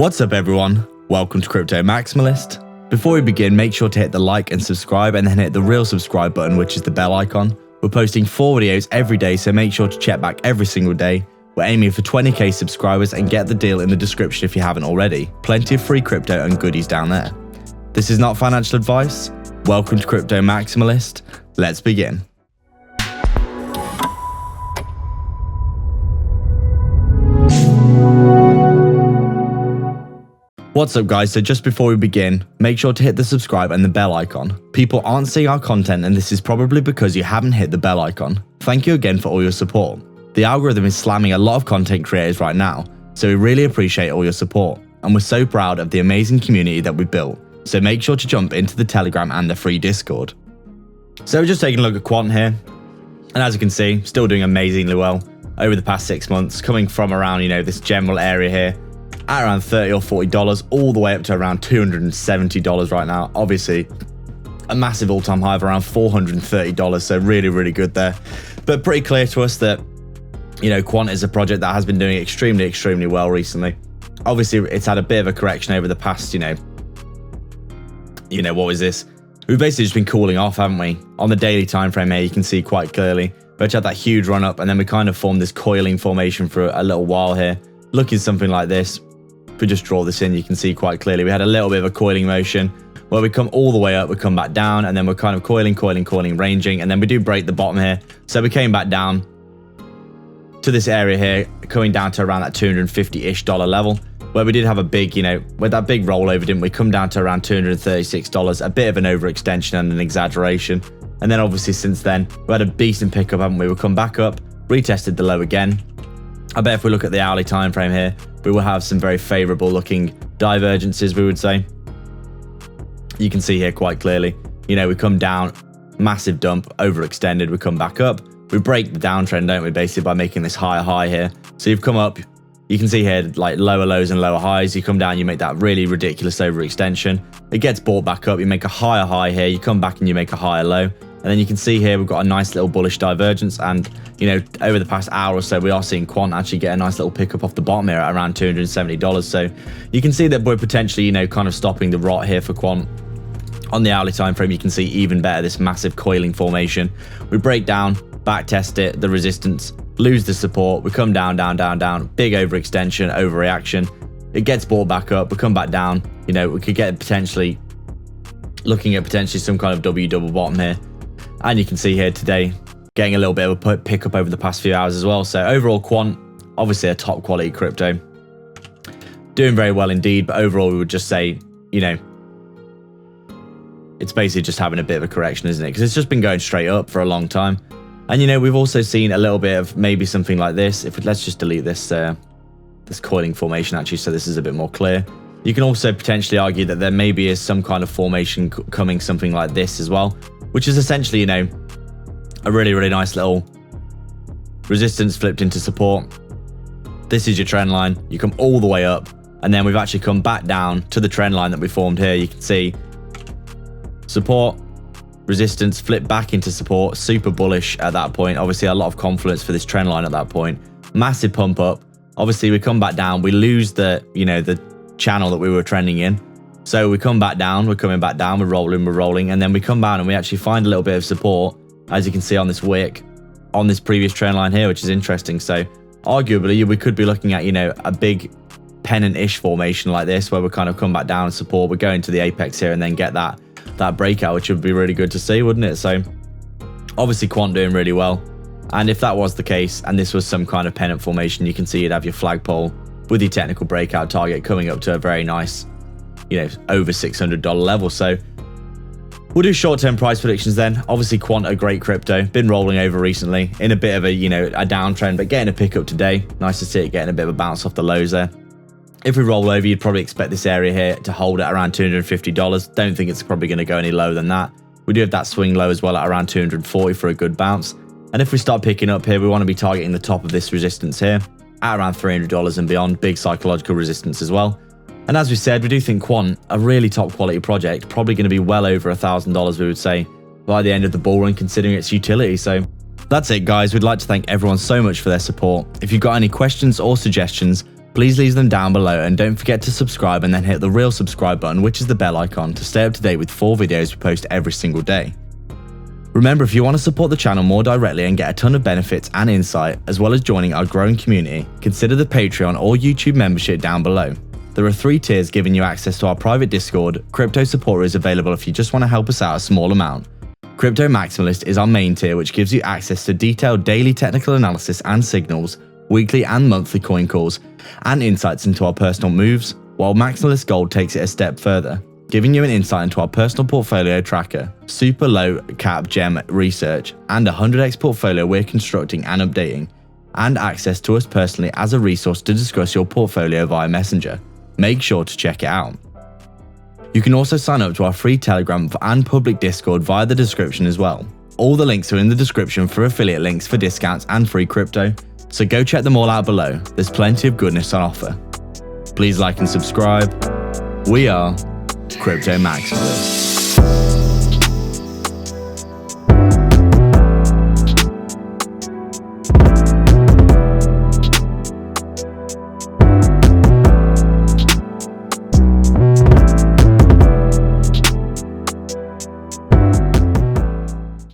What's up everyone, welcome to Crypto Maximalist. Before we begin, make sure to hit the like and subscribe and then hit the real subscribe button, which is the bell icon. We're posting 4 videos every day, so make sure to check back every single day. We're aiming for 20k subscribers and get the deal in the description if you haven't already. Plenty of free crypto and goodies down there. This is not financial advice. Welcome to Crypto Maximalist. Let's begin. What's up guys, so just before we begin, make sure to hit the subscribe and the bell icon. People aren't seeing our content and this is probably because you haven't hit the bell icon. Thank you again for all your support. The algorithm is slamming a lot of content creators right now, so we really appreciate all your support. And we're so proud of the amazing community that we've built, so make sure to jump into the Telegram and the free Discord. So we're just taking a look at Quant here, and as you can see, still doing amazingly well over the past 6 months, coming from around, this general area here, at around $30 or $40, all the way up to around $270 right now. Obviously, a massive all-time high of around $430, so really good there. But pretty clear to us that, Quant is a project that has been doing extremely well recently. Obviously, it's had a bit of a correction over the past, what was this? We've basically just been cooling off, haven't we? On the daily time frame here, you can see quite clearly. We had that huge run up, and then we kind of formed this coiling formation for a little while here, looking something like this. If we just draw this in, you can see quite clearly we had a little bit of a coiling motion where we come all the way up, we come back down, and then we're kind of coiling, ranging, and then we do break the bottom here. So we came back down to this area here, coming down to around that $250-ish level, where we did have a big, with that big rollover, didn't we? Come down to around $236, a bit of an overextension and an exaggeration. And then obviously since then, we had a decent pickup, haven't we? We'll come back up, retested the low again. I bet if we look at the hourly time frame here, we will have some very favorable looking divergences, we would say. You can see here quite clearly, we come down, massive dump, overextended, we come back up. We break the downtrend, don't we, basically by making this higher high here. So you've come up, you can see here like lower lows and lower highs. You come down, you make that really ridiculous overextension. It gets bought back up, you make a higher high here, you come back and you make a higher low. And then you can see here we've got a nice little bullish divergence, and over the past hour or so we are seeing Quant actually get a nice little pickup off the bottom here at around $270. So you can see that we're potentially kind of stopping the rot here for Quant. On the hourly time frame, you can see even better this massive coiling formation. We break down, back test it, the resistance, lose the support, we come down, big overextension, overreaction. It gets bought back up, we come back down. We could get looking at potentially some kind of W double bottom here. And you can see here today, getting a little bit of a pickup over the past few hours as well. So overall, Quant, obviously a top quality crypto. Doing very well indeed, but overall we would just say, it's basically just having a bit of a correction, isn't it? Because it's just been going straight up for a long time. And we've also seen a little bit of maybe something like this. Let's just delete this this coiling formation actually, so this is a bit more clear. You can also potentially argue that there maybe is some kind of formation coming, something like this as well, which is essentially, a really nice little resistance flipped into support. This is your trend line. You come all the way up, and then we've actually come back down to the trend line that we formed here. You can see support, resistance, flip back into support, super bullish at that point. Obviously a lot of confluence for this trend line at that point. Massive pump up. Obviously we come back down, we lose the, the channel that we were trending in. So we come back down, we're coming back down, we're rolling, and then we come down and we actually find a little bit of support, as you can see on this wick, on this previous trend line here, which is interesting. So arguably we could be looking at, a big pennant-ish formation like this, where we kind of come back down and support, we're going to the apex here and then get that breakout, which would be really good to see, wouldn't it? So obviously Quant doing really well. And if that was the case, and this was some kind of pennant formation, you can see you'd have your flagpole with your technical breakout target coming up to a very nice, over $600 level. So we'll do short-term price predictions then. Obviously Quant, a great crypto, been rolling over recently in a bit of a, a downtrend, but getting a pickup today. Nice to see it getting a bit of a bounce off the lows there. If we roll over, you'd probably expect this area here to hold at around $250. Don't think it's probably going to go any lower than that. We do have that swing low as well at around $240 for a good bounce. And if we start picking up here, we want to be targeting the top of this resistance here at around $300 and beyond. Big psychological resistance as well. And as we said, we do think Quant, a really top quality project, probably going to be well over $1,000, we would say, by the end of the bull run, considering its utility. So that's it, guys. We'd like to thank everyone so much for their support. If you've got any questions or suggestions, Please leave them down below, and don't forget to subscribe and then hit the real subscribe button, which is the bell icon, to stay up to date with 4 videos we post every single day. Remember, if you want to support the channel more directly and get a ton of benefits and insight, as well as joining our growing community, consider the Patreon or YouTube membership down below. There are 3 tiers giving you access to our private Discord. Crypto Supporter is available if you just want to help us out a small amount. Crypto Maximalist is our main tier, which gives you access to detailed daily technical analysis and signals, weekly and monthly coin calls, and insights into our personal moves, while Maximalist Gold takes it a step further, giving you an insight into our personal portfolio tracker, super low cap gem research, and a 100x portfolio we're constructing and updating, and access to us personally as a resource to discuss your portfolio via Messenger. Make sure to check it out. You can also sign up to our free Telegram and public Discord via the description as well. All the links are in the description for affiliate links for discounts and free crypto, so go check them all out below. There's plenty of goodness on offer. Please like and subscribe. We are Crypto Maximalists.